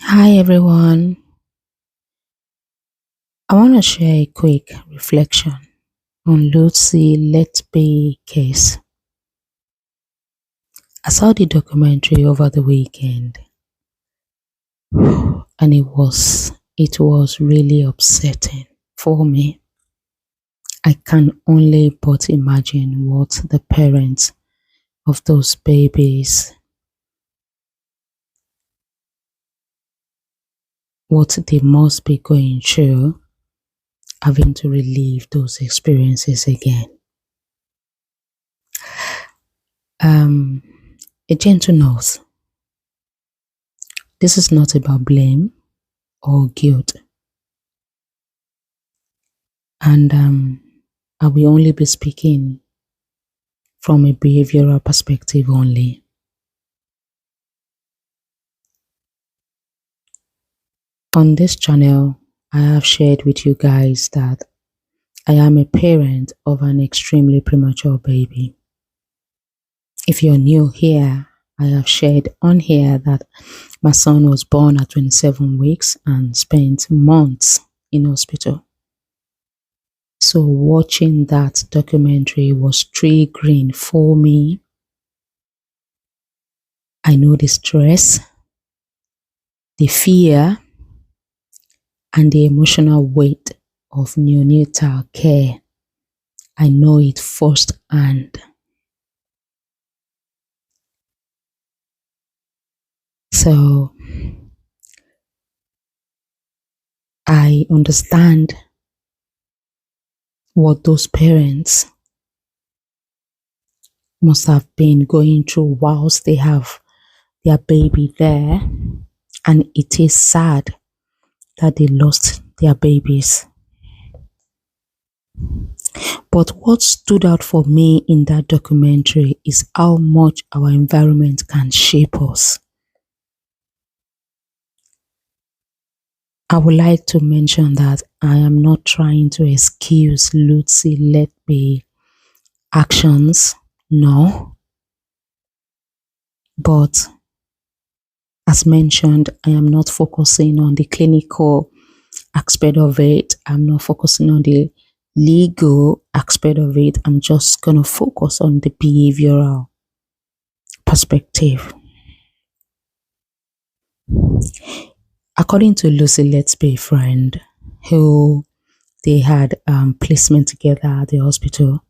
Hi everyone. I want to share a quick reflection on Lucy Letby case. I saw the documentary over the weekend and it was really upsetting for me. I can only but imagine what the parents of those babies, what they must be going through, having to relive those experiences again. Um, a gentle note. This is not about blame or guilt. And I will only be speaking from a behavioral perspective only. On this channel, I have shared with you guys that I am a parent of an extremely premature baby. If you're new here, I have shared on here that my son was born at 27 weeks and spent months in hospital. So watching that documentary was triggering for me. I know the stress, the fear, and the emotional weight of neonatal care. I know it firsthand. So I understand what those parents must have been going through whilst they have their baby there. And it is sad that they lost their babies. But what stood out for me in that documentary is how much our environment can shape us. I would like to mention that I am not trying to excuse Lucy Letby actions, no. But as mentioned, I am not focusing on the clinical aspect of it. I'm not focusing on the legal aspect of it. I'm just going to focus on the behavioral perspective. According to Lucy Letby, friend, who they had placement together at the hospital,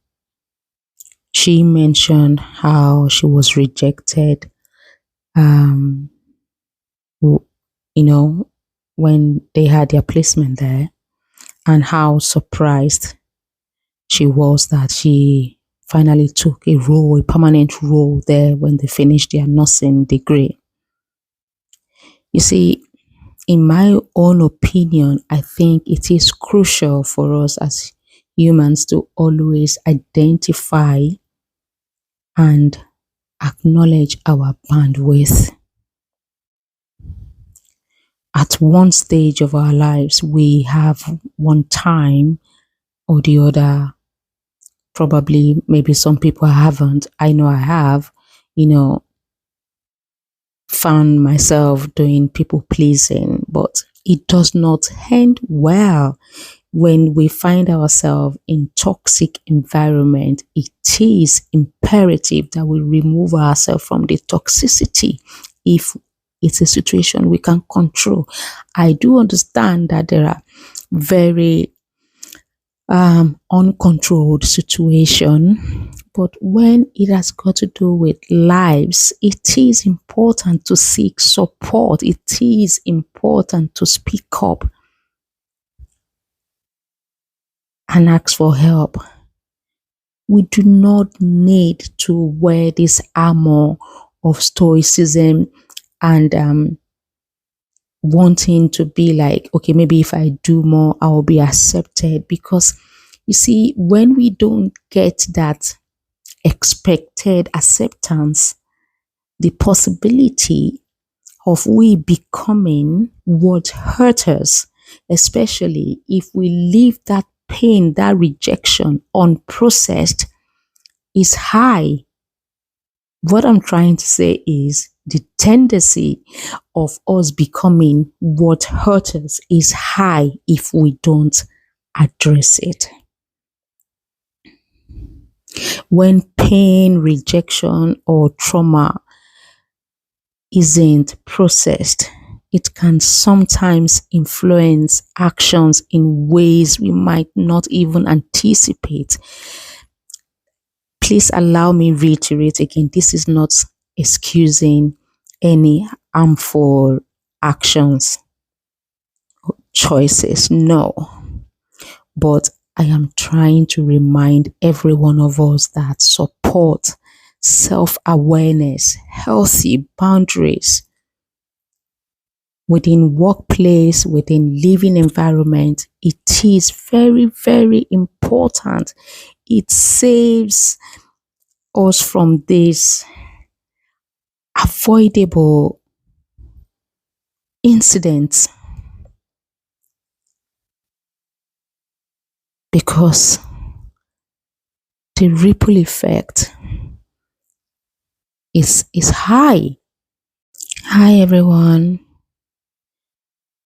she mentioned how she was rejected, um, when they had their placement there, and how surprised she was that she finally took a permanent role there when they finished their nursing degree. You see, in my own opinion, I think it is crucial for us as humans to always identify and acknowledge our bandwidth. At one stage of our lives, we have one time or the other, probably maybe some people haven't. I know I have, found myself doing people pleasing, but it does not end well when we find ourselves in toxic environment. It is imperative that we remove ourselves from the toxicity if it's a situation we can control. I do understand that there are very uncontrolled situation, but when it has got to do with lives, it is important to seek support. It is important to speak up and ask for help. We do not need to wear this armor of stoicism and wanting to be like, okay, maybe if I do more, I will be accepted. Because you see, when we don't get that expected acceptance, the possibility of we becoming what hurt us, especially if we leave that pain, that rejection unprocessed, is high. What I'm trying to say is the tendency of us becoming what hurt us is high if we don't address it. When pain, rejection, or trauma isn't processed, it can sometimes influence actions in ways we might not even anticipate. Please allow me reiterate again, this is not excusing any harmful actions, choices, no. But I am trying to remind every one of us that support, self-awareness, healthy boundaries within workplace, within living environment, it is very, very important. It saves us from this avoidable incidents, because the ripple effect is high. Hi everyone.